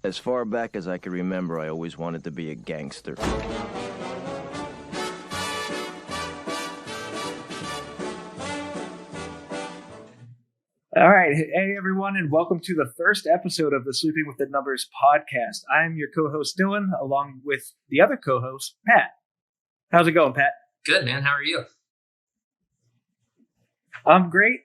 As far back as I can remember, I always wanted to be a gangster. All right. Hey, everyone, and welcome to the first episode of the Sleeping with the Numbers podcast. I'm your co-host, Dylan, along with the other co-host, Pat. How's it going, Pat? Good, man. How are you? I'm great.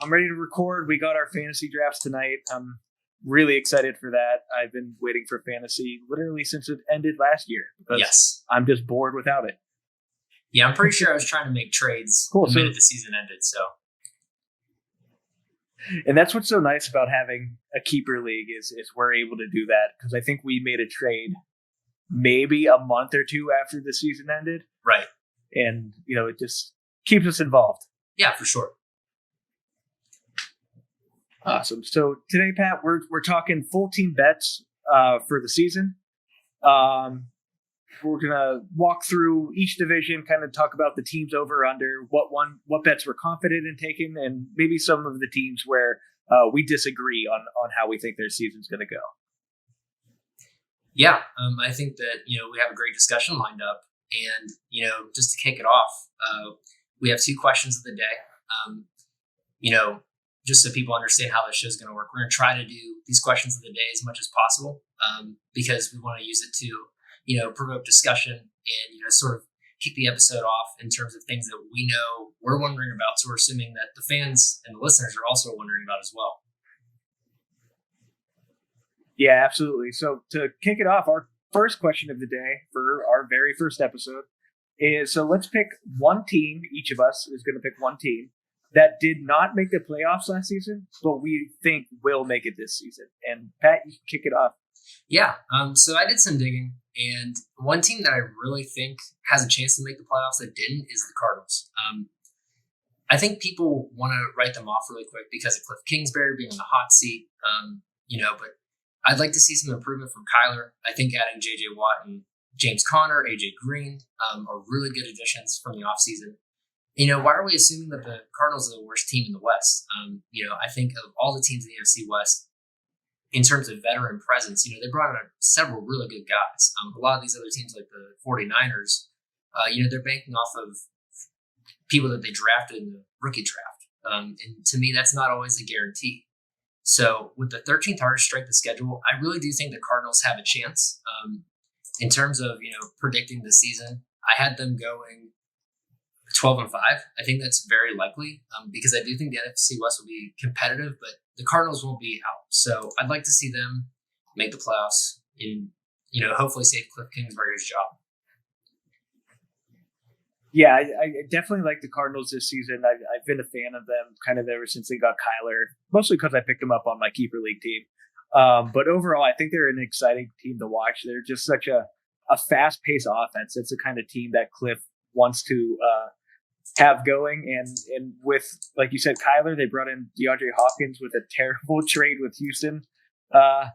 I'm ready to record. We got our fantasy drafts tonight. I'm really excited for that. I've been waiting for fantasy literally since it ended last year. Yes. I'm just bored without it. Yeah, I'm pretty sure I was trying to make trades the minute the season ended, so... And that's what's so nice about having a keeper league is we're able to do that, because I think we made a trade maybe a month or two after the season ended. Right. And, it just keeps us involved. Yeah, for sure. Awesome. So today, Pat, we're talking full team bets for the season. We're going to walk through each division, kind of talk about the teams over under, what bets we're confident in taking, and maybe some of the teams where we disagree on how we think their season's going to go. Yeah, I think that, we have a great discussion lined up. And, just to kick it off, we have two questions of the day. Just so people understand how this show is going to work, we're going to try to do these questions of the day as much as possible because we want to use it to provoke discussion and, sort of kick the episode off in terms of things that we know we're wondering about. So we're assuming that the fans and the listeners are also wondering about as well. Yeah, absolutely. So to kick it off, our first question of the day for our very first episode is, so let's pick one team. Each of us is going to pick one team that did not make the playoffs last season, but we think will make it this season. And Pat, you can kick it off. Yeah. So I did some digging. And one team that I really think has a chance to make the playoffs that didn't is the Cardinals. I think people want to write them off really quick because of Cliff Kingsbury being on the hot seat, but I'd like to see some improvement from Kyler. I think adding J.J. Watt and James Conner, A.J. Green are really good additions from the offseason. Why are we assuming that the Cardinals are the worst team in the West? I think of all the teams in the NFC West, in terms of veteran presence, they brought in several really good guys. A lot of these other teams, like the 49ers, they're banking off of people that they drafted in the rookie draft. And to me, that's not always a guarantee. So with the 13th hardest strength of schedule, I really do think the Cardinals have a chance. In terms of, predicting the season, I had them going 12-5. I think that's very likely because I do think the NFC West will be competitive, but the Cardinals won't be out. So I'd like to see them make the playoffs and, hopefully save Cliff Kingsbury's job. Yeah, I definitely like the Cardinals this season. I've been a fan of them kind of ever since they got Kyler, mostly because I picked them up on my keeper league team. But overall, I think they're an exciting team to watch. They're just such a fast-paced offense. It's the kind of team that Cliff wants to have going. And with, like you said, Kyler, they brought in DeAndre Hopkins with a terrible trade with Houston a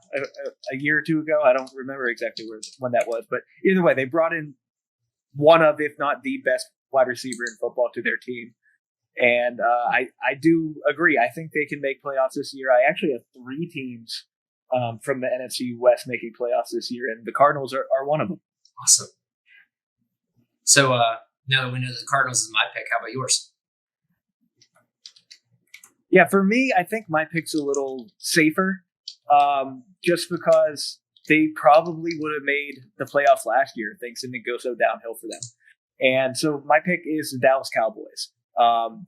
year or two ago. I don't remember exactly when that was. But either way, they brought in one of, if not the best wide receiver in football to their team. And I do agree. I think they can make playoffs this year. I actually have three teams from the NFC West making playoffs this year, and the Cardinals are one of them. Awesome. So now that we know the Cardinals is my pick, how about yours? Yeah, for me, I think my pick's a little safer just because they probably would have made the playoffs last year if things didn't go so downhill for them. And so my pick is the Dallas Cowboys.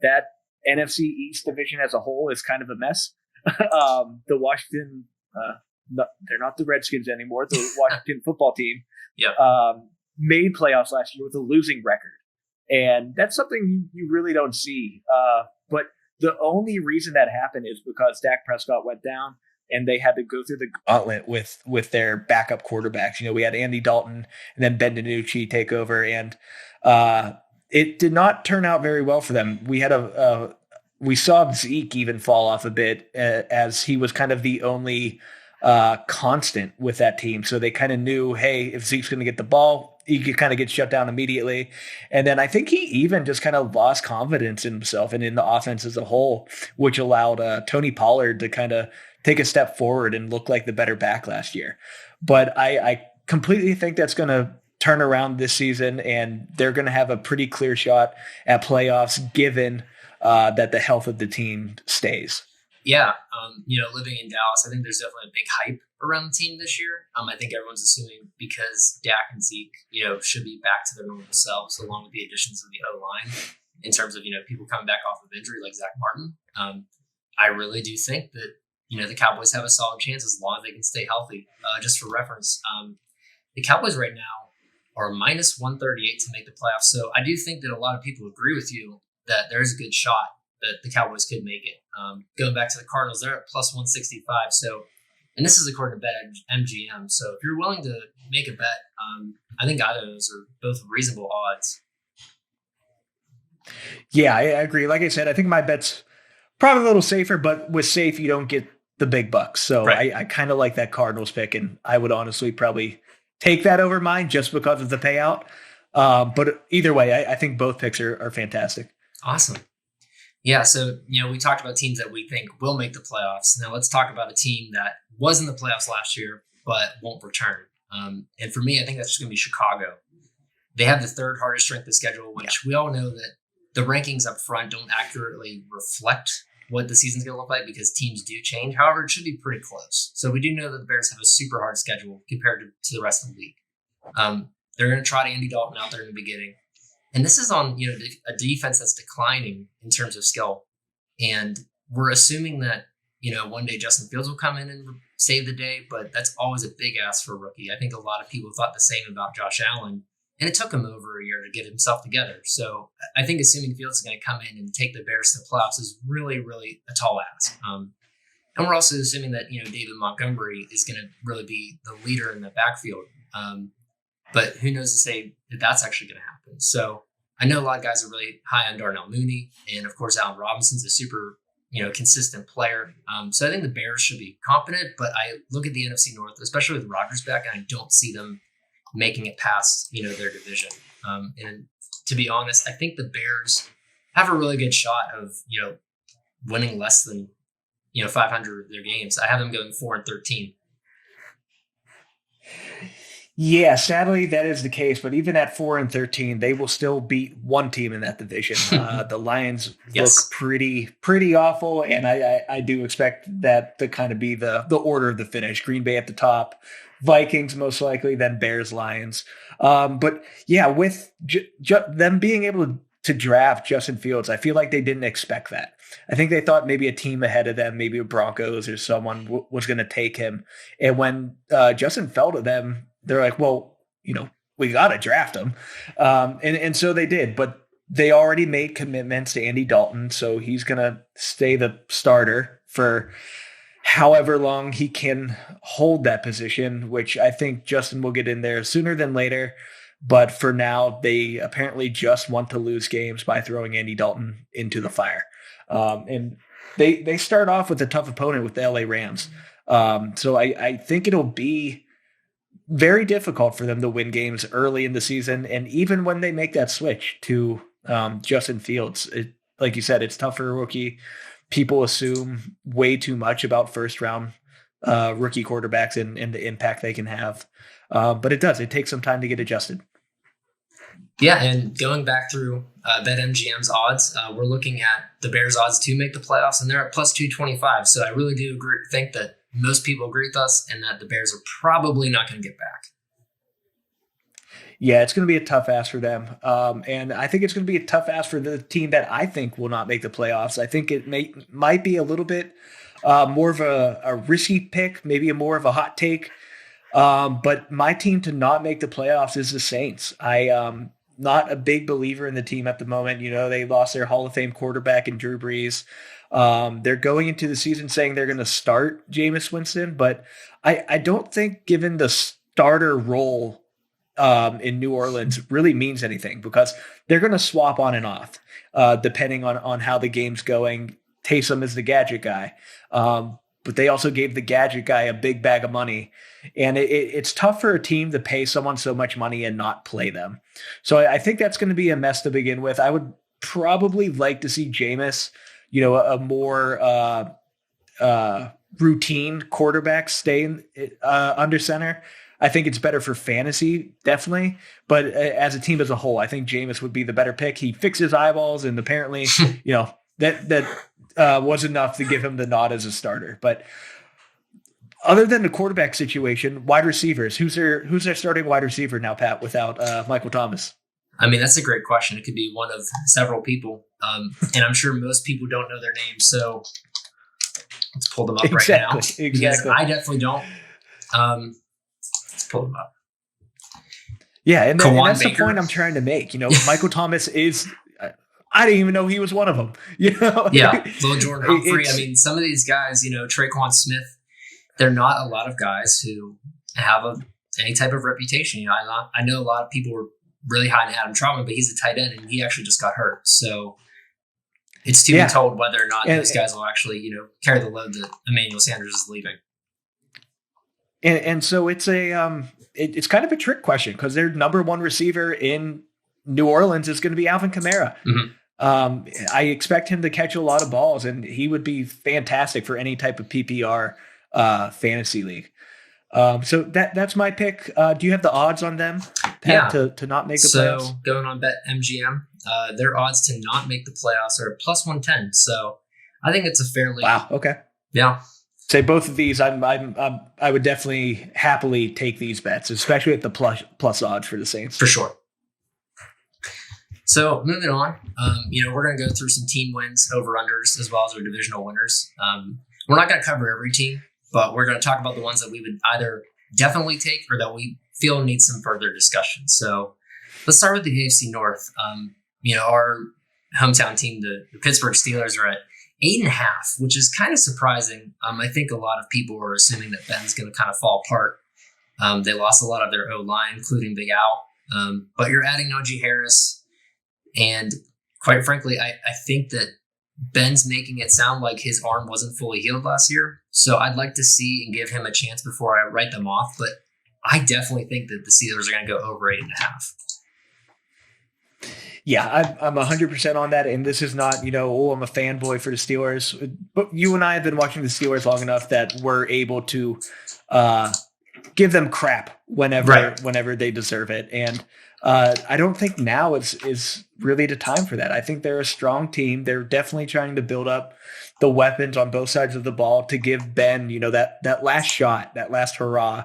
That NFC East division as a whole is kind of a mess. The Washington, they're not the Redskins anymore. The Washington football team made playoffs last year with a losing record. And that's something you really don't see. But the only reason that happened is because Dak Prescott went down and they had to go through the gauntlet with their backup quarterbacks. We had Andy Dalton and then Ben DiNucci take over, and it did not turn out very well for them. We saw Zeke even fall off a bit as he was kind of the only constant with that team. So they kind of knew, hey, if Zeke's going to get the ball, he could kind of get shut down immediately. And then I think he even just kind of lost confidence in himself and in the offense as a whole, which allowed Tony Pollard to kind of take a step forward and look like the better back last year. But I completely think that's going to turn around this season, and they're going to have a pretty clear shot at playoffs given that the health of the team stays. Yeah, living in Dallas, I think there's definitely a big hype around the team this year. I think everyone's assuming because Dak and Zeke, should be back to their normal selves, along with the additions of the O-line in terms of, people coming back off of injury like Zach Martin. I really do think that, the Cowboys have a solid chance as long as they can stay healthy. Just for reference, the Cowboys right now are minus 138 to make the playoffs. So I do think that a lot of people agree with you that there is a good shot that the Cowboys could make it. Going back to the Cardinals, they're at plus 165. So, and this is according to BetMGM. So if you're willing to make a bet, I think either of those are both reasonable odds. Yeah, I agree. Like I said, I think my bet's probably a little safer, but with safe, you don't get the big bucks. So right. I kind of like that Cardinals pick, and I would honestly probably take that over mine just because of the payout. But either way, I think both picks are fantastic. Awesome. Yeah, so, we talked about teams that we think will make the playoffs. Now let's talk about a team that was in the playoffs last year but won't return. And for me, I think that's just going to be Chicago. They have the third hardest strength of schedule, which we all know that the rankings up front don't accurately reflect what the season's going to look like because teams do change. However, it should be pretty close. So we do know that the Bears have a super hard schedule compared to the rest of the league. They're going to trot Andy Dalton out there in the beginning. And this is on, a defense that's declining in terms of skill. And we're assuming that, one day Justin Fields will come in and save the day, but that's always a big ask for a rookie. I think a lot of people thought the same about Josh Allen, and it took him over a year to get himself together. So I think assuming Fields is going to come in and take the Bears to the playoffs is really, really a tall ask. And we're also assuming that, David Montgomery is going to really be the leader in the backfield. But who knows to say that that's actually going to happen. So I know a lot of guys are really high on Darnell Mooney. And, of course, Allen Robinson's a super, consistent player. So I think the Bears should be confident. But I look at the NFC North, especially with Rodgers back, and I don't see them making it past, their division. And to be honest, I think the Bears have a really good shot of, winning less than, 500 of their games. I have them going 4-13. Yeah, sadly that is the case. But even at 4-13, they will still beat one team in that division. The Lions look pretty awful, and I do expect that to kind of be the order of the finish. Green Bay at the top, Vikings most likely, then Bears, Lions. But yeah, with them being able to draft Justin Fields, I feel like they didn't expect that. I think they thought maybe a team ahead of them, maybe a Broncos or someone was going to take him. And when Justin fell to them, they're like, well, we got to draft him. And so they did, but they already made commitments to Andy Dalton. So he's going to stay the starter for however long he can hold that position, which I think Justin will get in there sooner than later. But for now, they apparently just want to lose games by throwing Andy Dalton into the fire. And they start off with a tough opponent with the LA Rams. So I think it'll be very difficult for them to win games early in the season. And even when they make that switch to Justin Fields, like you said, it's tough for a rookie. People assume way too much about first-round rookie quarterbacks and the impact they can have. But it does. It takes some time to get adjusted. Yeah, and going back through BetMGM's odds, we're looking at the Bears' odds to make the playoffs, and they're at plus 225. So I really do think that most people agree with us and that the Bears are probably not going to get back. Yeah, it's going to be a tough ask for them. And I think it's going to be a tough ask for the team that I think will not make the playoffs. I think it might be a little bit more of a risky pick, maybe more of a hot take. But my team to not make the playoffs is the Saints. I not a big believer in the team at the moment. They lost their Hall of Fame quarterback in Drew Brees. They're going into the season saying they're going to start Jameis Winston, but I don't think given the starter role in New Orleans really means anything because they're going to swap on and off depending on how the game's going. Taysom is the gadget guy, but they also gave the gadget guy a big bag of money. And it's tough for a team to pay someone so much money and not play them. So I think that's going to be a mess to begin with. I would probably like to see Jameis, a more routine quarterbacks stay under center. I think it's better for fantasy, definitely. But as a team as a whole, I think Jameis would be the better pick. He fixes eyeballs, and apparently, that was enough to give him the nod as a starter. But other than the quarterback situation, wide receivers, who's their starting wide receiver now, Pat, without Michael Thomas? I mean, that's a great question. It could be one of several people. And I'm sure most people don't know their names. So let's pull them up right now. Because I definitely don't. Let's pull them up. Yeah, and that's Baker. The point I'm trying to make. Michael Thomas is I didn't even know he was one of them. Yeah, Lil Jordan Humphrey. I mean, some of these guys, Traquan Smith, they're not a lot of guys who have any type of reputation. I know a lot of people were really high on Adam Trautman, but he's a tight end, and he actually just got hurt. So it's to be told whether or not those guys will actually, carry the load that Emmanuel Sanders is leaving. And so it's it's kind of a trick question because their number one receiver in New Orleans is going to be Alvin Kamara. Mm-hmm. I expect him to catch a lot of balls, and he would be fantastic for any type of PPR fantasy league. So that's my pick. Do you have the odds on them, Pat, to not make the playoffs? So going on BetMGM, their odds to not make the playoffs are plus 110. So I think it's a fairly okay. Yeah. Say both of these, I would definitely happily take these bets, especially at the plus odds for the Saints. For sure. So moving on, we're going to go through some team wins, over-unders, as well as our divisional winners. We're not going to cover every team, but we're going to talk about the ones that we would either definitely take or that we feel need some further discussion. So let's start with the AFC North. Our hometown team, the Pittsburgh Steelers, are at 8.5, which is kind of surprising. I think a lot of people are assuming that Ben's going to kind of fall apart. They lost a lot of their O-line, including Big Al. But you're adding Najee Harris. And quite frankly, I think that Ben's making it sound like his arm wasn't fully healed last year. So I'd like to see and give him a chance before I write them off. But I definitely think that the Steelers are going to go over 8.5. Yeah, I'm 100% on that. And this is not, I'm a fanboy for the Steelers. But you and I have been watching the Steelers long enough that we're able to give them crap whenever they deserve it. And I don't think now is really the time for that. I think they're a strong team. They're definitely trying to build up the weapons on both sides of the ball to give Ben, that last shot, that last hurrah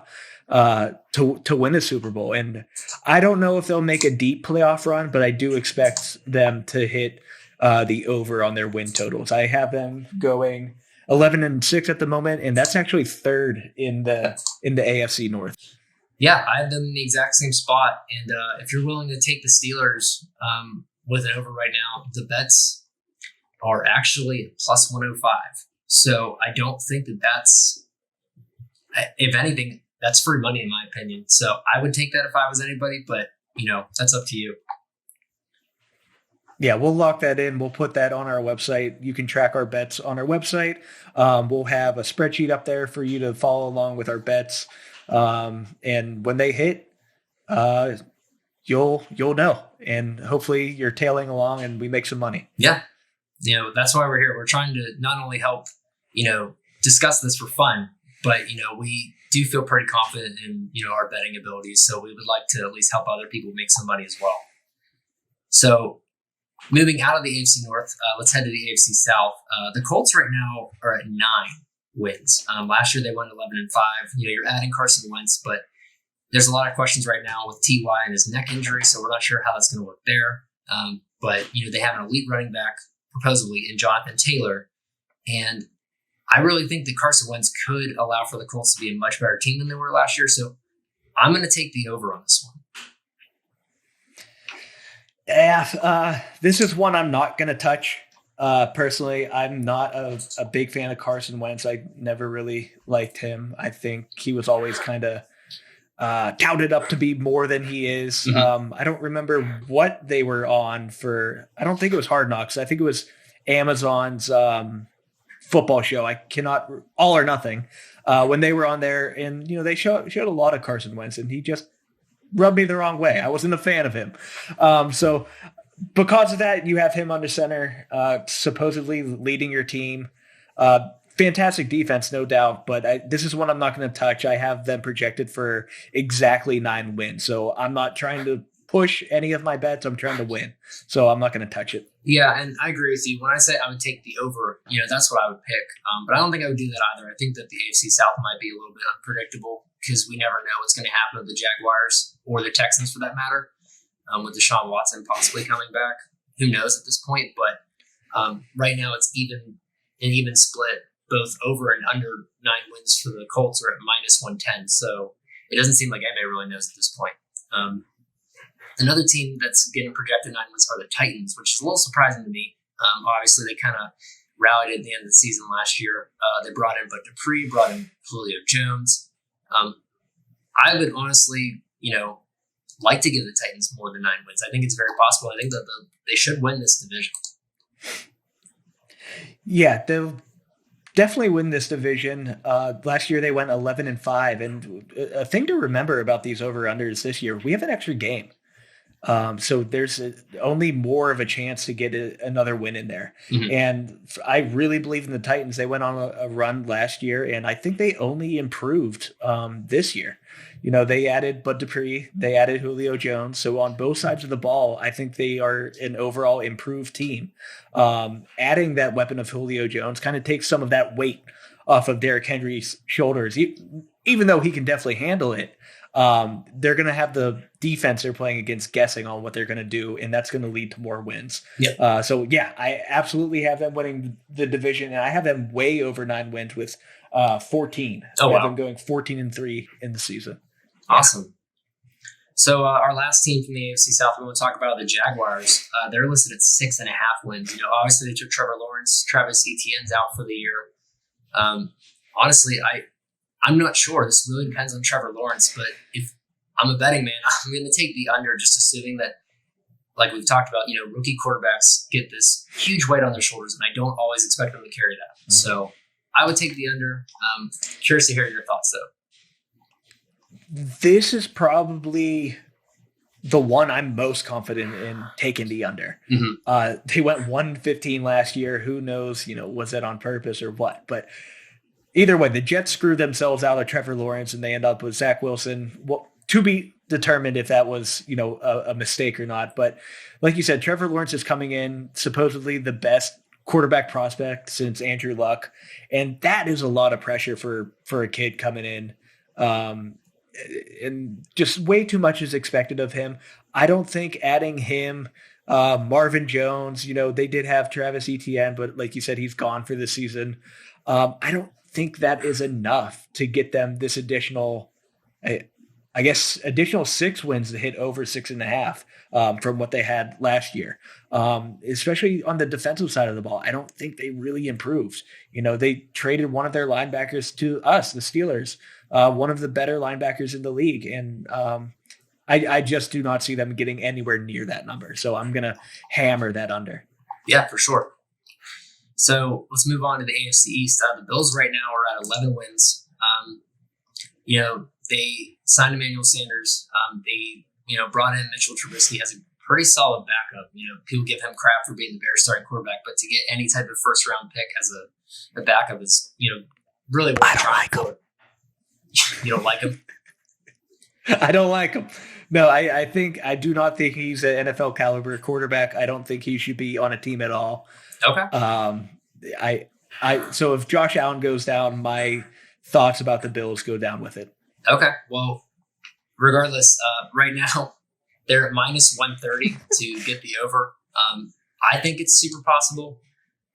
to win the Super Bowl. And I don't know if they'll make a deep playoff run, but I do expect them to hit the over on their win totals. I have them going 11-6 at the moment, and that's actually third in the AFC North. Yeah, I have them in the exact same spot. And if you're willing to take the Steelers with an over right now, the bets are actually plus 105. So I don't think that's, if anything, that's free money in my opinion. So I would take that if I was anybody, but that's up to you. Yeah, we'll lock that in. We'll put that on our website. You can track our bets on our website. We'll have a spreadsheet up there for you to follow along with our bets. And when they hit, you'll know, and hopefully you're tailing along and we make some money. Yeah. That's why we're here. We're trying to not only help, discuss this for fun, but, we do feel pretty confident in, our betting abilities. So we would like to at least help other people make some money as well. So moving out of the AFC North, let's head to the AFC South. The Colts right now are at 9 wins. Last year they won 11-5. You're adding Carson Wentz, but there's a lot of questions right now with T.Y. and his neck injury, so we're not sure how that's going to work there. But they have an elite running back, supposedly, in Jonathan Taylor, and I really think that Carson Wentz could allow for the Colts to be a much better team than they were last year. So I'm going to take the over on this one. Yeah, this is one I'm not going to touch. Personally, I'm not a big fan of Carson Wentz. I never really liked him. I think he was always kind of touted up to be more than he is. Mm-hmm. I don't remember what they were on for. I don't think it was Hard Knocks. I think it was Amazon's football show. I cannot All or Nothing when they were on there, and they showed a lot of Carson Wentz, and he just rubbed me the wrong way. I wasn't a fan of him. So because of that, you have him under center, supposedly leading your team. fantastic defense, no doubt, but this is one I'm not going to touch. I have them projected for exactly 9 wins, so I'm not trying to push any of my bets. I'm trying to win, so I'm not going to touch it. Yeah, and I agree with you. When I say I would take the over, that's what I would pick. But I don't think I would do that either. I think that the AFC South might be a little bit unpredictable because we never know what's going to happen with the Jaguars or the Texans for that matter, with Deshaun Watson possibly coming back. Who knows at this point? But right now it's an even split, both over and under 9 wins for the Colts are at -110. So it doesn't seem like anybody really knows at this point. Another team that's getting projected 9 wins are the Titans, which is a little surprising to me. Obviously, they kind of rallied at the end of the season last year. They brought in Bud Dupree, brought in Julio Jones. I would honestly, like to give the Titans more than 9 wins. I think it's very possible. I think that they should win this division. Yeah, they'll definitely win this division. Last year they went 11-5, and a thing to remember about these over-unders this year, we have an extra game. So there's only more of a chance to get another win in there. Mm-hmm. And I really believe in the Titans. They went on a run last year, and I think they only improved this year. They added Bud Dupree, they added Julio Jones. So on both sides of the ball, I think they are an overall improved team. Adding that weapon of Julio Jones kind of takes some of that weight off of Derrick Henry's shoulders, even though he can definitely handle it. They're going to have the defense they're playing against guessing on what they're going to do, and that's going to lead to more wins. Yep. I absolutely have them winning the division, and I have them way over 9 wins with 14. I have them going 14-3 in the season. Awesome. So our last team from the AFC South we want to talk about are the Jaguars. They're listed at 6.5 wins. Obviously they took Trevor Lawrence, Travis Etienne's out for the year. Honestly, I'm not sure. This really depends on Trevor Lawrence, but if I'm a betting man, I'm going to take the under, just assuming that, like we've talked about, rookie quarterbacks get this huge weight on their shoulders, and I don't always expect them to carry that. Mm-hmm. So I would take the under. Curious to hear your thoughts, though. This is probably the one I'm most confident in taking the under. Mm-hmm. They went 1-15 last year. Who knows, was that on purpose or what? But either way, the Jets screwed themselves out of Trevor Lawrence, and they end up with Zach Wilson. Well, to be determined if that was, a mistake or not. But like you said, Trevor Lawrence is coming in supposedly the best quarterback prospect since Andrew Luck, and that is a lot of pressure for a kid coming in. And just way too much is expected of him. I don't think adding him, Marvin Jones, they did have Travis Etienne, but like you said, he's gone for the season. I don't think that is enough to get them this additional 6 wins to hit over 6.5 from what they had last year. Especially on the defensive side of the ball. I don't think they really improved. They traded one of their linebackers to us, the Steelers, one of the better linebackers in the league. And I just do not see them getting anywhere near that number. So I'm going to hammer that under. Yeah, for sure. So let's move on to the AFC East. The Bills right now are at 11 wins. They signed Emmanuel Sanders. They, brought in Mitchell Trubisky as a pretty solid backup. People give him crap for being the Bears starting quarterback, but to get any type of first round pick as a backup is, really what I'm trying for. You don't like him? I don't like him. No, I do not think he's an NFL caliber quarterback. I don't think he should be on a team at all. Okay. So if Josh Allen goes down, my thoughts about the Bills go down with it. Okay. Well, regardless, right now they're at -130 to get the over. I think it's super possible.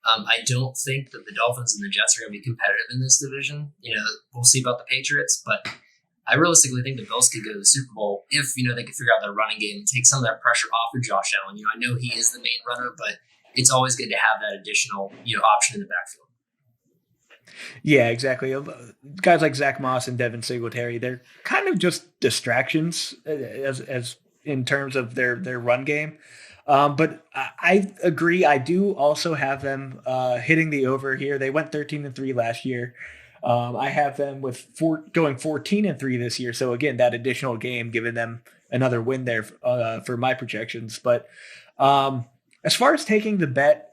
I don't think that the Dolphins and the Jets are going to be competitive in this division. We'll see about the Patriots, but I realistically think the Bills could go to the Super Bowl if, they could figure out their running game and take some of that pressure off of Josh Allen. I know he is the main runner, but it's always good to have that additional, option in the backfield. Yeah, exactly. Guys like Zach Moss and Devin Singletary, they're kind of just distractions as in terms of their run game. But I agree. I do also have them hitting the over here. They went 13-3 last year. I have them with going 14-3 this year. So again, that additional game giving them another win there for my projections. But as far as taking the bet,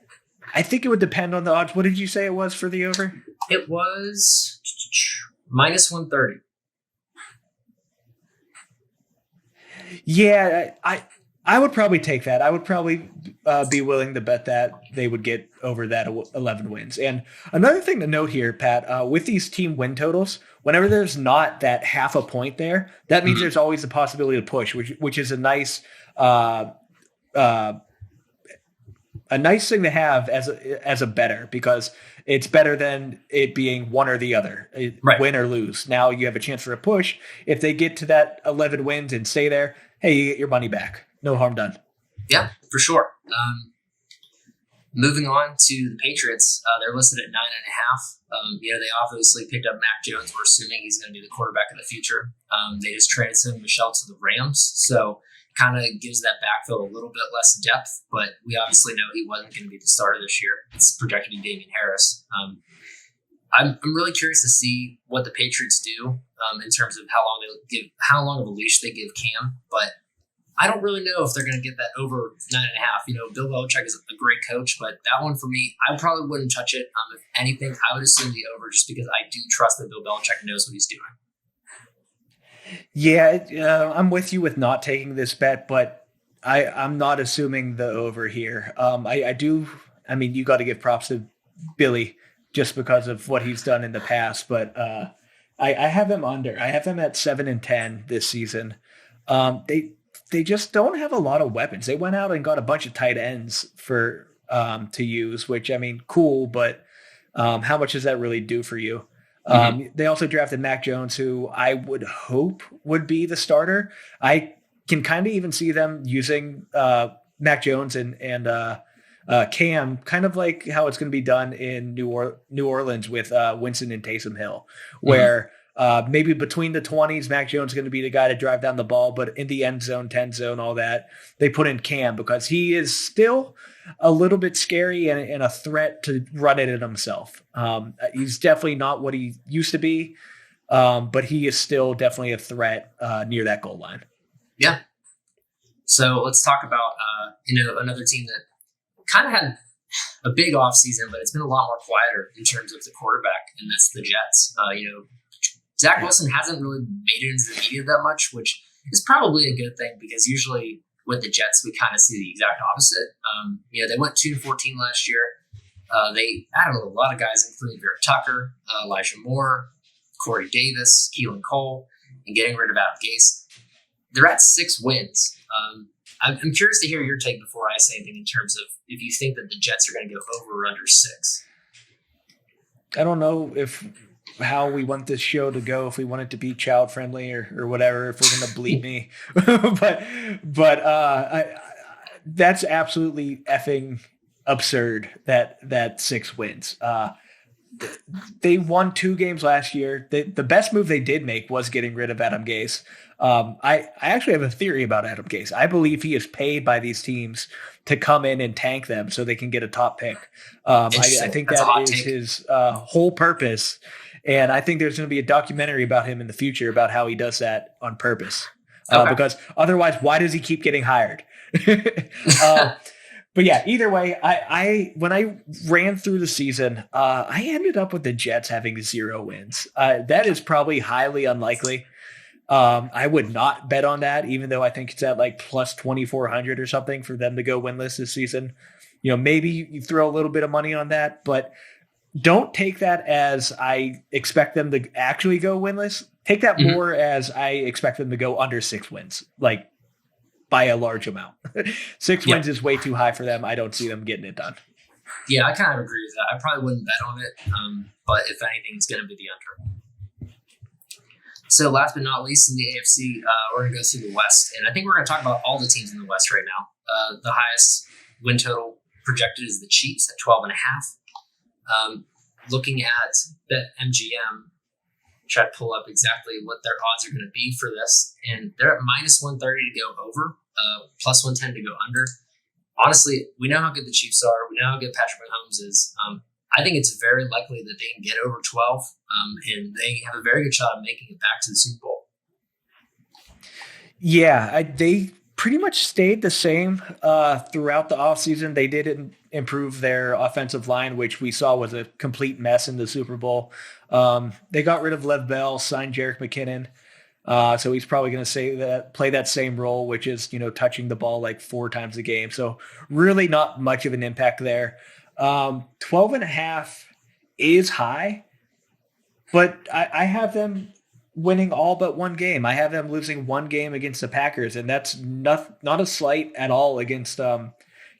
I think it would depend on the odds. What did you say it was for the over? It was minus 130. Yeah, I would probably take that. I would probably be willing to bet that they would get over that 11 wins. And another thing to note here, Pat, with these team win totals, whenever there's not that half a point there, that means there's always the possibility to push, which is a nice thing to have as a bettor, because it's better than it being one or the other, win or lose. Now you have a chance for a push. If they get to that 11 wins and stay there, hey, you get your money back. No harm done. Yeah, for sure. Moving on to the Patriots, they're listed at 9.5. They obviously picked up Mac Jones. We're assuming he's going to be the quarterback of the future. They just traded Sony Michel to the Rams, so kind of gives that backfield a little bit less depth, but we obviously know he wasn't going to be the starter this year. It's projected to be Damian Harris. I'm really curious to see what the Patriots do in terms of how long of a leash they give Cam, but I don't really know if they're going to get that over 9.5. Bill Belichick is a great coach, but that one for me, I probably wouldn't touch it. If anything, I would assume the over, just because I do trust that Bill Belichick knows what he's doing. Yeah, I'm with you with not taking this bet, but I'm not assuming the over here. I mean, you got to give props to Billy just because of what he's done in the past, but I have him under. I have him at 7-10 this season. They just don't have a lot of weapons. They went out and got a bunch of tight ends to use, which, I mean, cool, but how much does that really do for you? They also drafted Mac Jones, who I would hope would be the starter. I can kind of even see them using Mac Jones and Cam, kind of like how it's going to be done in New Orleans with Winston and Taysom Hill, where maybe between the 20s, Mac Jones is going to be the guy to drive down the ball, but in the end zone, 10 zone, all that, they put in Cam because he is still a little bit scary and a threat to run it in himself. He's definitely not what he used to be, but he is still definitely a threat near that goal line. Yeah. So let's talk about another team that kind of had a big offseason, but it's been a lot more quieter in terms of the quarterback, and that's the Jets. Zach Wilson hasn't really made it into the media that much, which is probably a good thing, because usually with the Jets, we kind of see the exact opposite. They went 2-14 last year. They added a lot of guys, including Vera Tucker, Elijah Moore, Corey Davis, Keelan Cole, and getting rid of Adam Gase. They're at 6 wins. I'm curious to hear your take before I say anything in terms of if you think that the Jets are going to go over or under 6. I don't know how we want this show to go, if we want it to be child friendly or whatever, if we're going to bleep me, but that's absolutely effing absurd that 6 wins. They won 2 games last year. The best move they did make was getting rid of Adam Gase. I actually have a theory about Adam Gase. I believe he is paid by these teams to come in and tank them so they can get a top pick. I think that is his whole purpose. And I think there's going to be a documentary about him in the future about how he does that on purpose. Because otherwise, why does he keep getting hired? But yeah, either way, I when I ran through the season, I ended up with the Jets having 0 wins. That is probably highly unlikely. I would not bet on that, even though I think it's at like plus 2,400 or something for them to go winless this season. Maybe you throw a little bit of money on that, but don't take that as I expect them to actually go winless. Take that more as I expect them to go under 6 wins, like by a large amount. 6 wins is way too high for them. I don't see them getting it done. Yeah, I kind of agree with that. I probably wouldn't bet on it, but if anything, it's going to be the under. So last but not least in the AFC, we're going to go through the West. And I think we're going to talk about all the teams in the West right now. The highest win total projected is the Chiefs at 12.5. Looking at BetMGM, try to pull up exactly what their odds are going to be for this. And they're at minus 130 to go over, plus 110 to go under. Honestly, we know how good the Chiefs are. We know how good Patrick Mahomes is. I think it's very likely that they can get over 12, and they have a very good shot of making it back to the Super Bowl. Yeah, they pretty much stayed the same throughout the offseason. They did improve their offensive line, which we saw was a complete mess in the Super Bowl. They got rid of Lev Bell, signed Jerick McKinnon. So he's probably going to play that same role, which is, touching the ball like 4 times a game. So really not much of an impact there. 12.5 is high, but I have them winning all but one game. I have them losing one game against the Packers, and that's not a slight at all against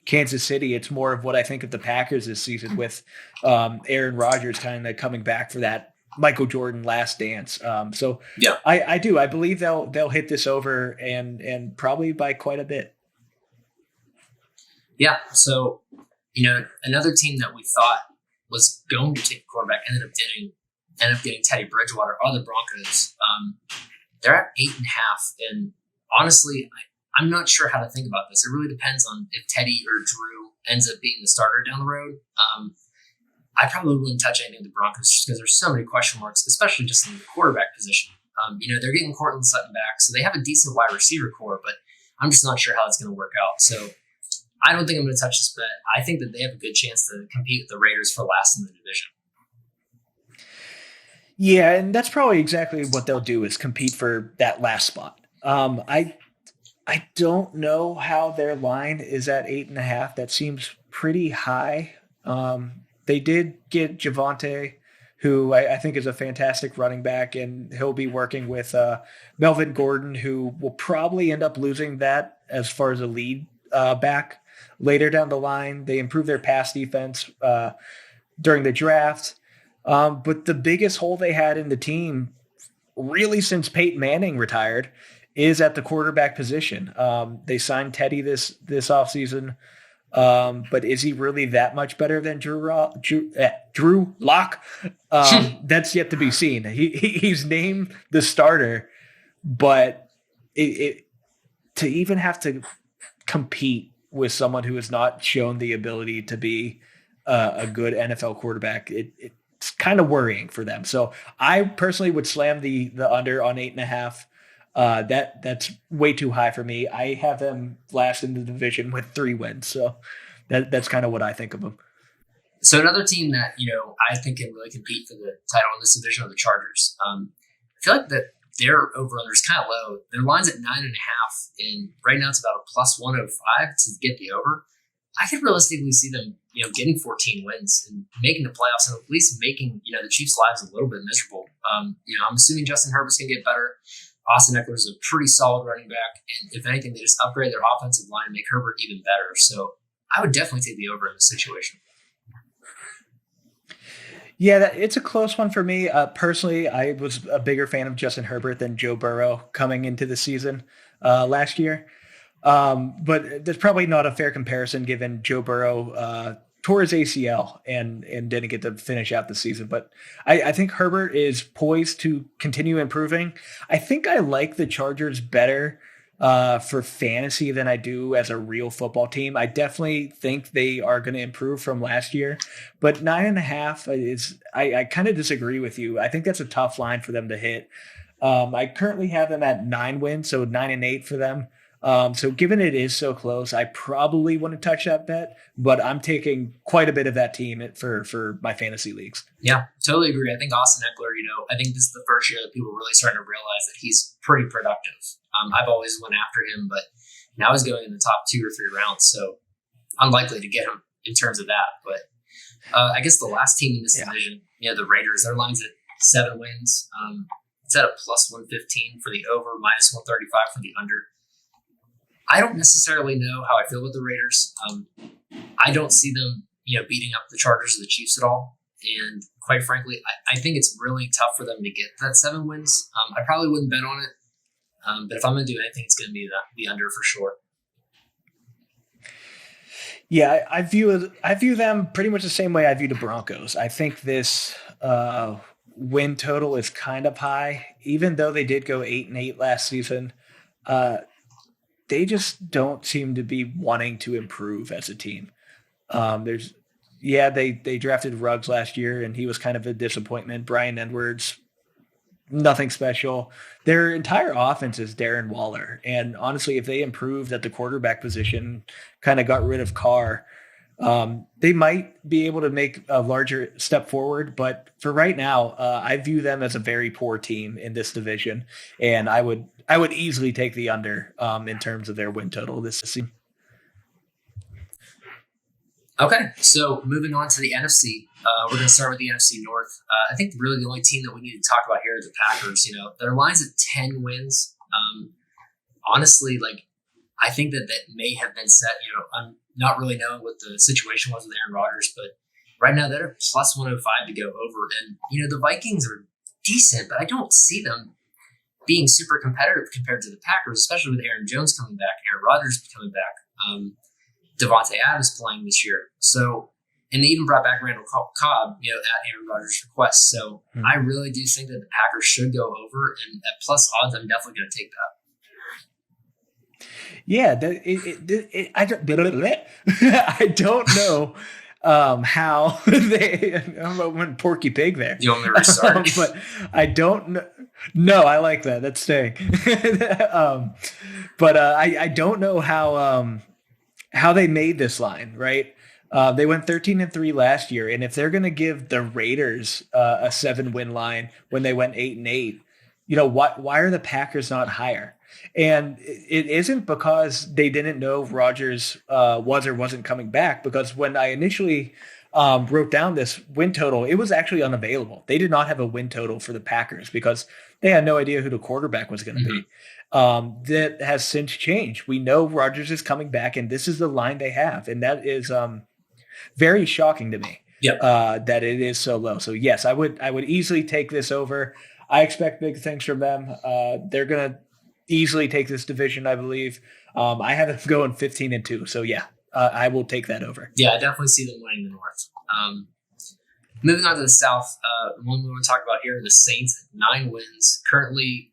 Kansas City. It's more of what I think of the Packers this season with Aaron Rodgers kind of coming back for that Michael Jordan last dance. So yeah, I do. I believe they'll hit this over and probably by quite a bit. Yeah. So, another team that we thought was going to take a quarterback ended up getting Teddy Bridgewater are the Broncos. They're at 8.5. And honestly, I'm not sure how to think about this. It really depends on if Teddy or Drew ends up being the starter down the road. I probably wouldn't touch any of the Broncos just because there's so many question marks, especially just in the quarterback position. They're getting Cortland Sutton back, so they have a decent wide receiver core, but I'm just not sure how it's going to work out. So I don't think I'm going to touch this bet. I think that they have a good chance to compete with the Raiders for last in the division. Yeah, and that's probably exactly what they'll do is compete for that last spot. I don't know how their line is at 8.5. That seems pretty high. They did get Javonte, who I think is a fantastic running back, and he'll be working with Melvin Gordon, who will probably end up losing that as far as a lead back later down the line. They improved their pass defense during the draft. But the biggest hole they had in the team, really since Peyton Manning retired, is at the quarterback position. They signed Teddy this offseason. But is he really that much better than Drew Lock? That's yet to be seen. He's named the starter, but to even have to compete with someone who has not shown the ability to be a good NFL quarterback, it's kind of worrying for them. So I personally would slam the under on 8.5. That's way too high for me. I have them last in the division with 3 wins. So that's kind of what I think of them. So another team that, I think can really compete for the title in this division are the Chargers. I feel like that their over-under is kind of low. Their line's at 9.5, and right now it's about a plus 105 to get the over. I could realistically see them, getting 14 wins and making the playoffs and at least making, the Chiefs' lives a little bit miserable. I'm assuming Justin Herbert's going to get better. Austin Eckler is a pretty solid running back, and if anything, they just upgrade their offensive line and make Herbert even better. So I would definitely take the over in this situation. Yeah, it's a close one for me. Personally, I was a bigger fan of Justin Herbert than Joe Burrow coming into the season last year. But there's probably not a fair comparison given Joe Burrow tore his ACL and didn't get to finish out the season. But I think Herbert is poised to continue improving. I think I like the Chargers better for fantasy than I do as a real football team. I definitely think they are going to improve from last year, but 9.5 is, I kind of disagree with you. I think that's a tough line for them to hit. I currently have them at 9 wins, so 9-8 for them. So given it is so close, I probably wouldn't touch that bet, but I'm taking quite a bit of that team for my fantasy leagues. Yeah, totally agree. I think Austin Eckler, I think this is the first year that people are really starting to realize that he's pretty productive. I've always went after him, but now he's going in the top 2 or 3 rounds, so unlikely to get him in terms of that. But I guess the last team in this division, the Raiders, their line's at 7 wins. It's at a plus 115 for the over, minus 135 for the under. I don't necessarily know how I feel about the Raiders. I don't see them, beating up the Chargers or the Chiefs at all. And quite frankly, I think it's really tough for them to get that 7 wins. I probably wouldn't bet on it. But if I'm going to do anything, it's going to be the under for sure. Yeah, I view them pretty much the same way I view the Broncos. I think this win total is kind of high, even though they did go 8-8 last season. They just don't seem to be wanting to improve as a team. They drafted Ruggs last year, and he was kind of a disappointment. Brian Edwards, nothing special. Their entire offense is Darren Waller. And honestly, if they improved at the quarterback position, kind of got rid of Carr, they might be able to make a larger step forward. But for right now, I view them as a very poor team in this division. And I would easily take the under in terms of their win total this season. Okay, so moving on to the NFC, we're going to start with the NFC North. I think really the only team that we need to talk about here is the Packers. Their line's at 10 wins. Honestly, I think that may have been set. I'm not really knowing what the situation was with Aaron Rodgers, but right now they're at plus 105 to go over. And, the Vikings are decent, but I don't see them being super competitive compared to the Packers, especially with Aaron Jones coming back, Aaron Rodgers coming back. Devontae Adams playing this year. So, and they even brought back Randall Cobb, at Aaron Rodgers' request. So I really do think that the Packers should go over, and at plus odds, I'm definitely going to take that. Yeah, I don't know how they. I went Porky Pig there. You want me to restart? But I don't know. No, I like that. That's staying. But I don't know how they made this line, right? They went 13-3 last year, and if they're going to give the Raiders a 7-win line when they went 8-8, why are the Packers not higher? And it isn't because they didn't know Rodgers was or wasn't coming back, because when I initially wrote down this win total, it was actually unavailable. They did not have a win total for the Packers because they had no idea who the quarterback was going to be. That has since changed. We know Rodgers is coming back, and this is the line they have. And that is very shocking to me. That it is so low. So yes, I would easily take this over. I expect big things from them. They're going to easily take this division, I believe. I have them going 15-2. So yeah, I will take that over. Yeah, I definitely see them winning the North. Moving on to the South, the one we want to talk about here are the Saints, 9 wins. Currently,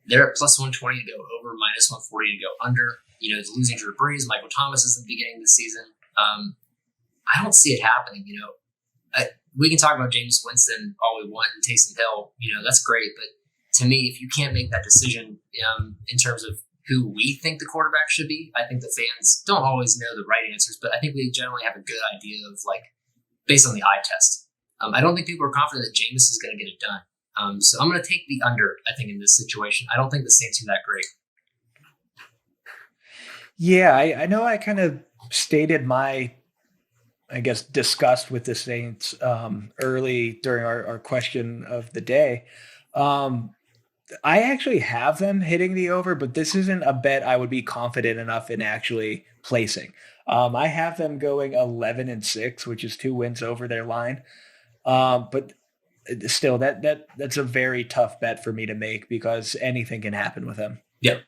they're at plus 120 to go over, minus 140 to go under. It's losing Drew Brees. Michael Thomas is in the beginning of the season. I don't see it happening. We can talk about Jameis Winston all we want and Taysom Hill. That's great. But to me, if you can't make that decision in terms of who we think the quarterback should be, I think the fans don't always know the right answers, but I think we generally have a good idea of based on the eye test. I don't think people are confident that Jameis is going to get it done. So I'm going to take the under, I think, in this situation. I don't think the Saints are that great. Yeah, I know I kind of stated my, disgust with the Saints early during our question of the day. I actually have them hitting the over, but this isn't a bet I would be confident enough in actually placing. I have them going 11-6, which is 2 wins over their line. But still, that's a very tough bet for me to make because anything can happen with them. Yep.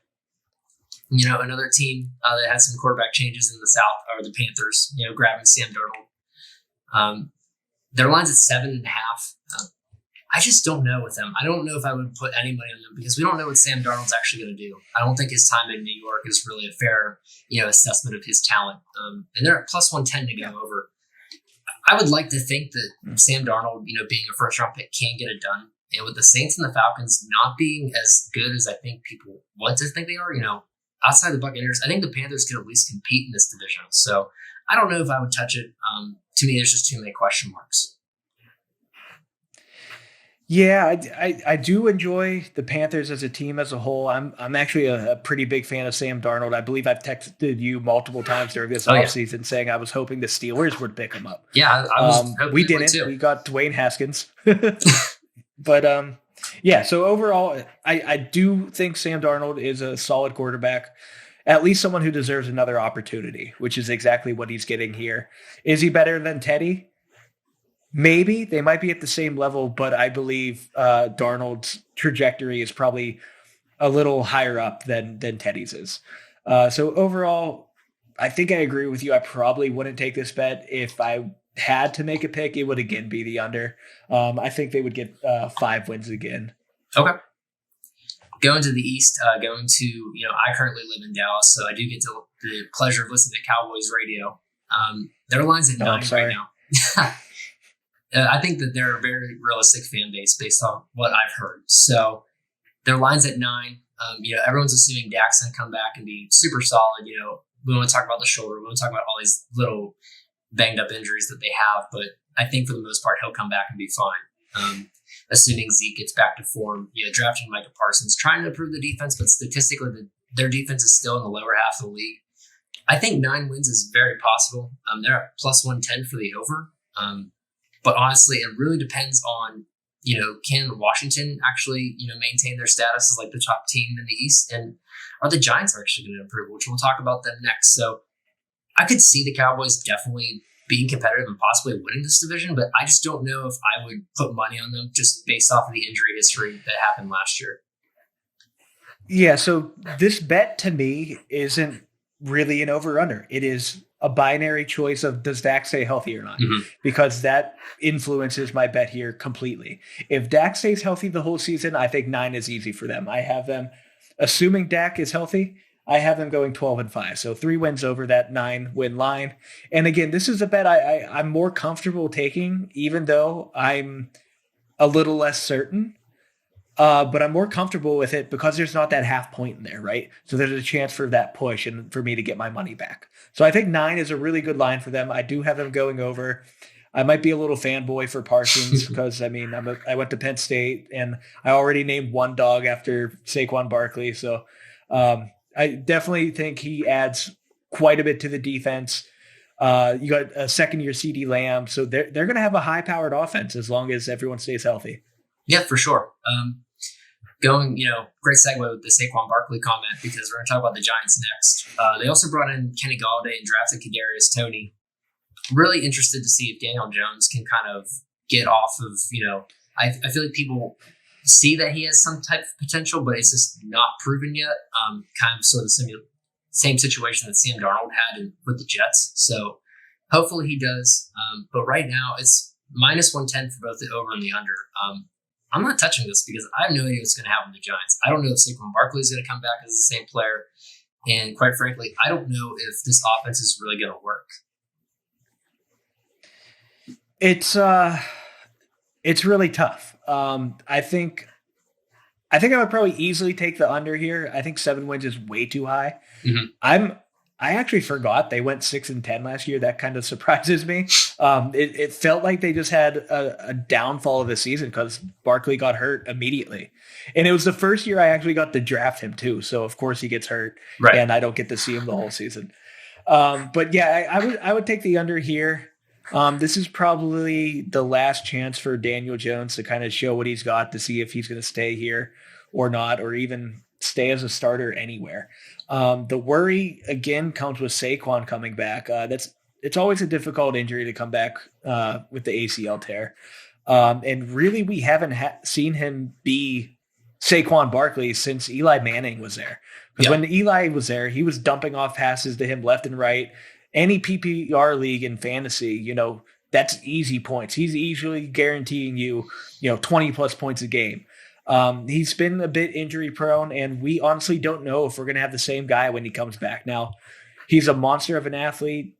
Another team that had some quarterback changes in the South are the Panthers, grabbing Sam Darnold. Their line's at 7.5. I just don't know with them. I don't know if I would put any money on them because we don't know what Sam Darnold's actually going to do. I don't think his time in New York is really a fair, assessment of his talent. And they're at plus 110 to go over. I would like to think that Sam Darnold, being a first-round pick, can get it done. And with the Saints and the Falcons not being as good as I think people want to think they are, outside the Buccaneers, I think the Panthers could at least compete in this division. So I don't know if I would touch it. To me, there's just too many question marks. Yeah, I do enjoy the Panthers as a team as a whole. I'm actually a pretty big fan of Sam Darnold. I believe I've texted you multiple times during this offseason saying I was hoping the Steelers would pick him up. Yeah, I was hoping we didn't. Too. We got Dwayne Haskins. But yeah, so overall, I do think Sam Darnold is a solid quarterback, at least someone who deserves another opportunity, which is exactly what he's getting here. Is he better than Teddy? Maybe. They might be at the same level, but I believe Darnold's trajectory is probably a little higher up than Teddy's is. So overall, I think I agree with you. I probably wouldn't take this bet. If I had to make a pick, it would again be the under. I think they would get 5 wins again. Okay. Going to the East, I currently live in Dallas, so I do get the pleasure of listening to Cowboys radio. Their line's at 9 right now. I think that they're a very realistic fan base based on what I've heard. So their line's at 9. Everyone's assuming Dak's going to come back and be super solid. We want to talk about the shoulder. We want to talk about all these little banged up injuries that they have. But I think for the most part, he'll come back and be fine. Assuming Zeke gets back to form, drafting Micah Parsons, trying to improve the defense, but statistically, their defense is still in the lower half of the league. I think 9 wins is very possible. They're at plus 110 for the over. But honestly, it really depends on, can Washington actually, maintain their status as like the top team in the East? And are the Giants actually going to improve, which we'll talk about them next. So I could see the Cowboys definitely being competitive and possibly winning this division, but I just don't know if I would put money on them just based off of the injury history that happened last year. Yeah, so this bet to me isn't really an over-under. It is a binary choice of does Dak stay healthy or not, because that influences my bet here completely. If Dak stays healthy the whole season, I think 9 is easy for them. I have them, assuming Dak is healthy, I have them going 12-5. So 3 wins over that 9-win line. And again, this is a bet I'm more comfortable taking, even though I'm a little less certain. But I'm more comfortable with it because there's not that half point in there, right? So there's a chance for that push and for me to get my money back. So I think 9 is a really good line for them. I do have them going over. I might be a little fanboy for Parsons because, I went to Penn State and I already named one dog after Saquon Barkley. So I definitely think he adds quite a bit to the defense. You got a second-year CeeDee Lamb. So they're going to have a high-powered offense as long as everyone stays healthy. Yeah, for sure. Great segue with the Saquon Barkley comment because we're going to talk about the Giants next. They also brought in Kenny Galladay and drafted Kadarius Toney. Really interested to see if Daniel Jones can kind of get off of, I feel like people see that he has some type of potential, but it's just not proven yet. Kind of sort of the same situation that Sam Darnold had with the Jets. So hopefully he does. But right now it's minus 110 for both the over and the under. I'm not touching this because I have no idea what's going to happen to the Giants. I don't know if Saquon Barkley is going to come back as the same player. And quite frankly, I don't know if this offense is really going to work. It's really tough. I think I would probably easily take the under here. I think 7 wins is way too high. I actually forgot they went 6-10 last year. That kind of surprises me. It felt like they just had a downfall of the season because Barkley got hurt immediately. And it was the first year I actually got to draft him too. So of course he gets hurt and I don't get to see him the whole season. But yeah, I would take the under here. This is probably the last chance for Daniel Jones to kind of show what he's got, to see if he's going to stay here or not, or even stay as a starter anywhere. The worry again comes with Saquon coming back. It's always a difficult injury to come back with the ACL tear. And really we haven't seen him be Saquon Barkley since Eli Manning was there. Because when Eli was there, he was dumping off passes to him left and right. Any PPR league in fantasy, that's easy points. He's easily guaranteeing you, 20 plus points a game. He's been a bit injury prone, and we honestly don't know if we're going to have the same guy when he comes back. Now, he's a monster of an athlete,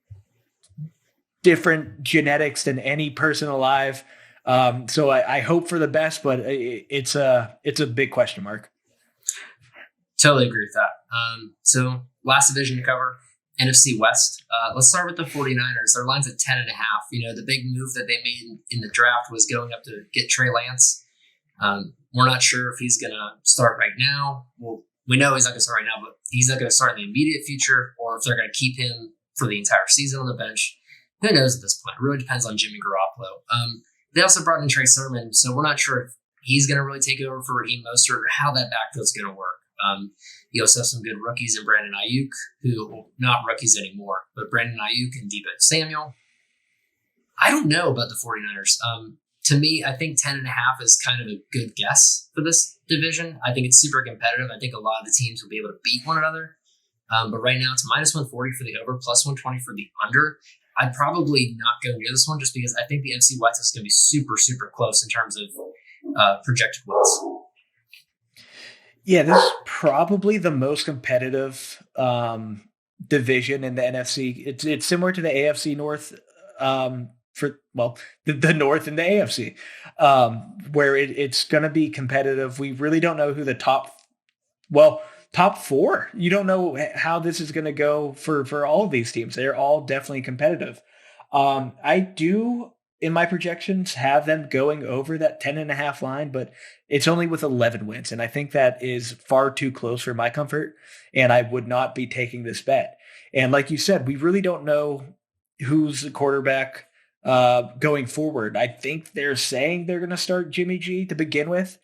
different genetics than any person alive. So I hope for the best, but it's a big question mark. Totally agree with that. So last division to cover, NFC West. Let's start with the 49ers. Their line's at 10.5. The big move that they made in the draft was going up to get Trey Lance. We're not sure if he's going to start right now. Well, we know he's not going to start right now, but he's not going to start in the immediate future, or if they're going to keep him for the entire season on the bench. Who knows at this point? It really depends on Jimmy Garoppolo. They also brought in Trey Sermon, so we're not sure if he's going to really take over for Raheem Mostert or how that backfield's going to work. You also have some good rookies in Brandon Ayuk, who not rookies anymore, but Brandon Ayuk and Deebo Samuel. I don't know about the 49ers. To me, I think 10.5 is kind of a good guess for this division. I think it's super competitive. I think a lot of the teams will be able to beat one another. But right now it's minus 140 for the over, plus 120 for the under. I'd probably not go near this one just because I think the NFC West is going to be super, super close in terms of projected wins. Yeah, this is probably the most competitive division in the NFC. It's similar to the AFC North for, well, the North and the AFC, where it's going to be competitive. We really don't know who the top four. You don't know how this is going to go for all of these teams. They're all definitely competitive. I do, in my projections, have them going over that 10.5 line, but it's only with 11 wins. And I think that is far too close for my comfort. And I would not be taking this bet. And like you said, we really don't know who's the quarterback going forward. I think they're saying they're going to start Jimmy G to begin with.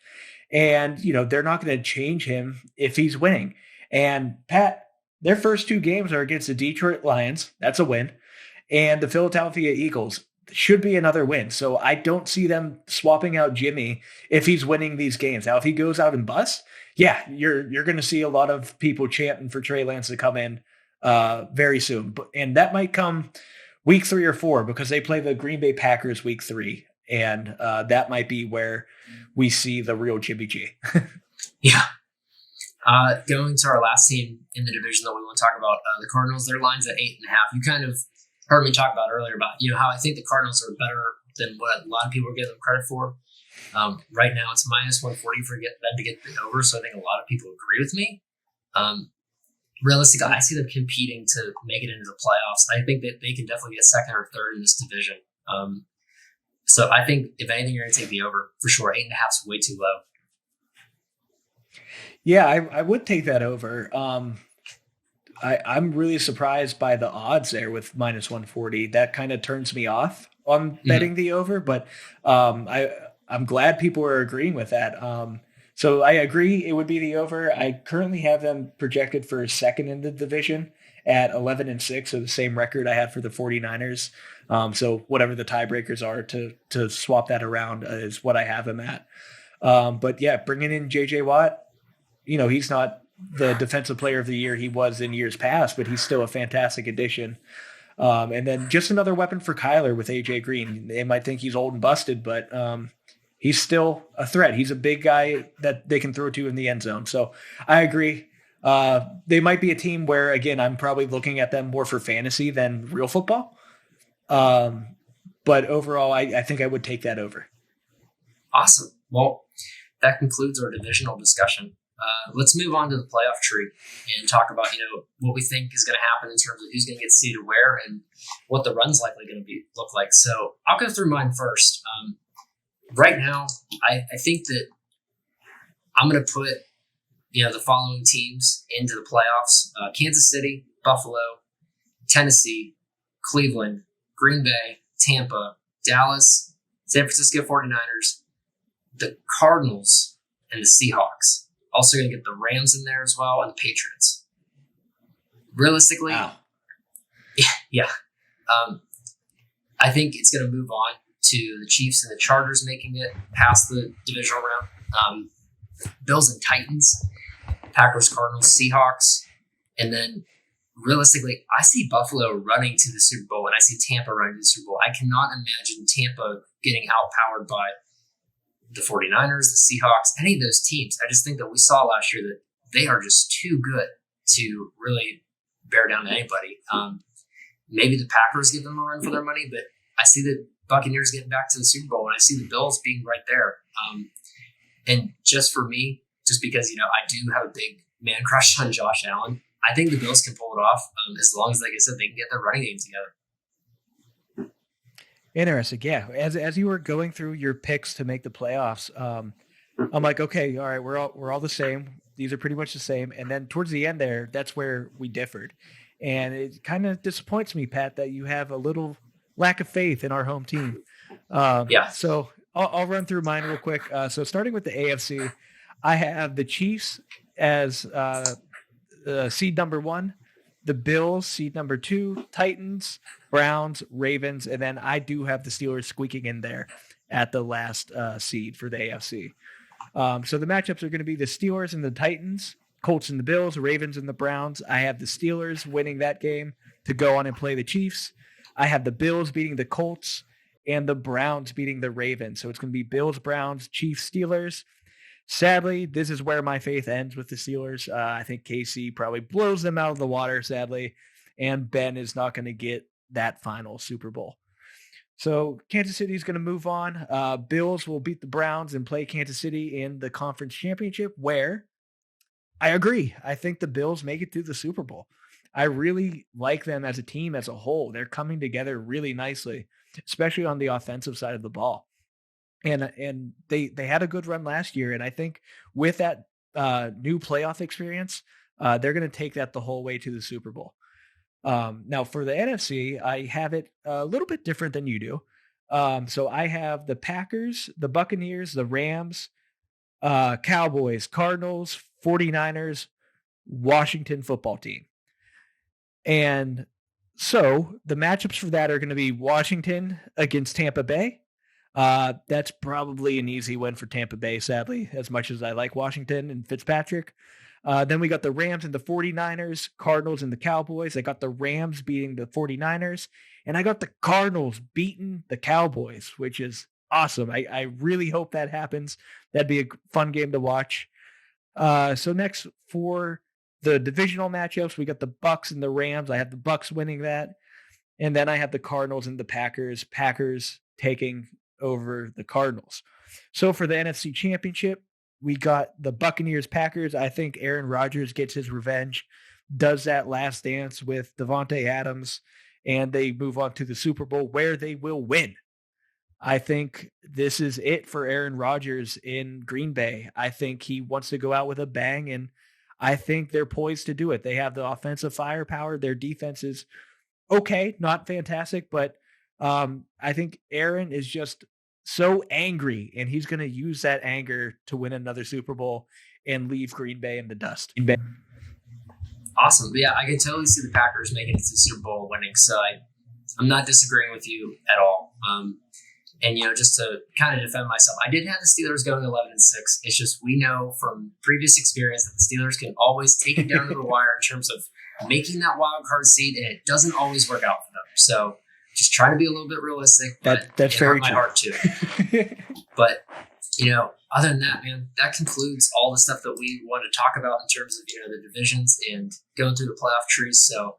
And, they're not going to change him if he's winning. And Pat, their first 2 games are against the Detroit Lions. That's a win. And the Philadelphia Eagles should be another win. So I don't see them swapping out Jimmy if he's winning these games. Now, if he goes out and busts, yeah, you're going to see a lot of people chanting for Trey Lance to come in very soon. And that might come week 3 or 4 because they play the Green Bay Packers week 3. And that might be where we see the real Jimmy G. Yeah. Going to our last team in the division that we want to talk about, the Cardinals, their line's at 8.5. You kind of heard me talk about earlier about, how I think the Cardinals are better than what a lot of people are giving them credit for. Right now it's minus 140 for them to get the over. So I think a lot of people agree with me. Realistically, I see them competing to make it into the playoffs. I think that they can definitely get second or third in this division. So I think if anything, you're going to take the over for sure. 8.5 is way too low. Yeah, I would take that over. I'm really surprised by the odds there with minus 140. That kind of turns me off on betting the over, but I'm glad people are agreeing with that. So I agree it would be the over. I currently have them projected for second in the division at 11-6, so the same record I had for the 49ers. So whatever the tiebreakers are to swap that around is what I have them at. But yeah, bringing in J.J. Watt, he's not the defensive player of the year he was in years past, but he's still a fantastic addition. And then just another weapon for Kyler with A.J. Green. They might think he's old and busted, but he's still a threat. He's a big guy that they can throw to in the end zone. So I agree. They might be a team where, again, I'm probably looking at them more for fantasy than real football. But overall, I think I would take that over. Awesome. Well, that concludes our divisional discussion. Let's move on to the playoff tree and talk about, what we think is going to happen in terms of who's going to get seeded where and what the run's likely going to look like. So I'll go through mine first. Right now, I think that I'm going to put, the following teams into the playoffs: Kansas City, Buffalo, Tennessee, Cleveland, Green Bay, Tampa, Dallas, San Francisco 49ers, the Cardinals, and the Seahawks. Also going to get the Rams in there as well, and the Patriots. Realistically, wow. Yeah. I think it's going to move on to the Chiefs and the Chargers making it past the divisional round. Bills and Titans, Packers, Cardinals, Seahawks, and then realistically, I see Buffalo running to the Super Bowl, and I see Tampa running to the Super Bowl. I cannot imagine Tampa getting outpowered by the 49ers, the Seahawks, any of those teams. I just think that we saw last year that they are just too good to really bear down to anybody. Maybe the Packers give them a run for their money, but I see the Buccaneers getting back to the Super Bowl, and I see the Bills being right there. And just for me, just because, I do have a big man crush on Josh Allen, I think the Bills can pull it off as long as, like I said, they can get their running game together. Interesting. Yeah. As you were going through your picks to make the playoffs, I'm like, okay, all right, we're all the same. These are pretty much the same. And then towards the end there, that's where we differed. And it kind of disappoints me, Pat, that you have a little lack of faith in our home team. Yeah. So I'll run through mine real quick. So starting with the AFC, I have the Chiefs as seed number 1, the Bills seed number 2, Titans, Browns, Ravens, and then I do have the Steelers squeaking in there at the last seed for the AFC. So the matchups are going to be the Steelers and the Titans, Colts and the Bills, Ravens and the Browns. I have the Steelers winning that game to go on and play the Chiefs. I have the Bills beating the Colts and the Browns beating the Ravens. So it's going to be Bills, Browns, Chiefs, Steelers. Sadly, this is where my faith ends with the Steelers. I think KC probably blows them out of the water, sadly, and Ben is not going to get that final Super Bowl. So Kansas City is going to move on. Bills will beat the Browns and play Kansas City in the conference championship, where I agree. I think the Bills make it through the Super Bowl. I really like them as a team as a whole. They're coming together really nicely, especially on the offensive side of the ball. And they had a good run last year, and I think with that new playoff experience, they're going to take that the whole way to the Super Bowl. Now for the NFC, I have it a little bit different than you do. So I have the Packers, the Buccaneers, the Rams, Cowboys, Cardinals, 49ers, Washington football team. And so the matchups for that are going to be Washington against Tampa Bay. That's probably an easy win for Tampa Bay, sadly, as much as I like Washington and Fitzpatrick. Then we got the Rams and the 49ers, Cardinals and the Cowboys. I got the Rams beating the 49ers, and I got the Cardinals beating the Cowboys, which is awesome. I really hope that happens. That'd be a fun game to watch. So next for the divisional matchups, we got the Bucks and the Rams. I have the Bucks winning that. And then I have the Cardinals and the Packers. Packers taking over the Cardinals. So for the NFC Championship, we got the Buccaneers Packers. I think Aaron Rodgers gets his revenge, does that last dance with Devontae Adams, and they move on to the Super Bowl where they will win. I think this is it for Aaron Rodgers in Green Bay. I think he wants to go out with a bang, and I think they're poised to do it. They have the offensive firepower. Their defense is okay, not fantastic, but I think Aaron is just so angry, and he's going to use that anger to win another Super Bowl and leave Green Bay in the dust. Awesome. But yeah, I can totally see the Packers making it to the Super Bowl winning. So I'm not disagreeing with you at all. And, just to kind of defend myself, I did have the Steelers going 11-6. It's just we know from previous experience that the Steelers can always take it down to the wire in terms of making that wild card seed, and it doesn't always work out for them. So just trying to be a little bit realistic. That's very true. My heart too. But, other than that, man, that concludes all the stuff that we want to talk about in terms of, the divisions and going through the playoff trees. So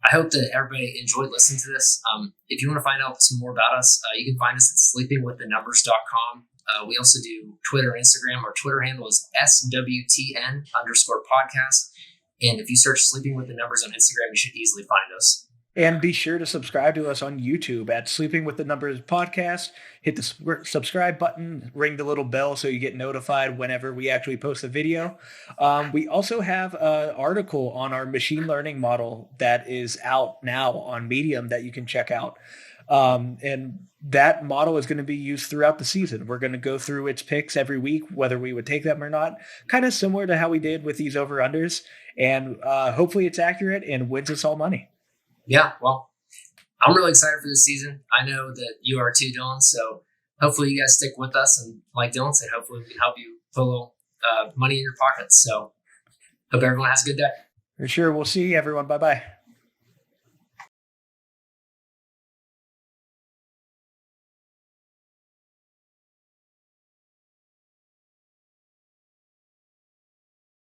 I hope that everybody enjoyed listening to this. If you want to find out some more about us, you can find us at sleepingwiththenumbers.com. We also do Twitter and Instagram. Our Twitter handle is SWTN_podcast. And if you search Sleeping with the Numbers on Instagram, you should easily find us. And be sure to subscribe to us on YouTube at Sleeping with the Numbers Podcast. Hit the subscribe button, ring the little bell so you get notified whenever we actually post a video. We also have an article on our machine learning model that is out now on Medium that you can check out. And that model is going to be used throughout the season. We're going to go through its picks every week, whether we would take them or not, kind of similar to how we did with these over-unders. And hopefully it's accurate and wins us all money. Yeah, well, I'm really excited for this season. I know that you are too, Dylan. So hopefully you guys stick with us. And like Dylan said, hopefully we can help you put a little money in your pockets. So hope everyone has a good day. For sure. We'll see everyone. Bye-bye.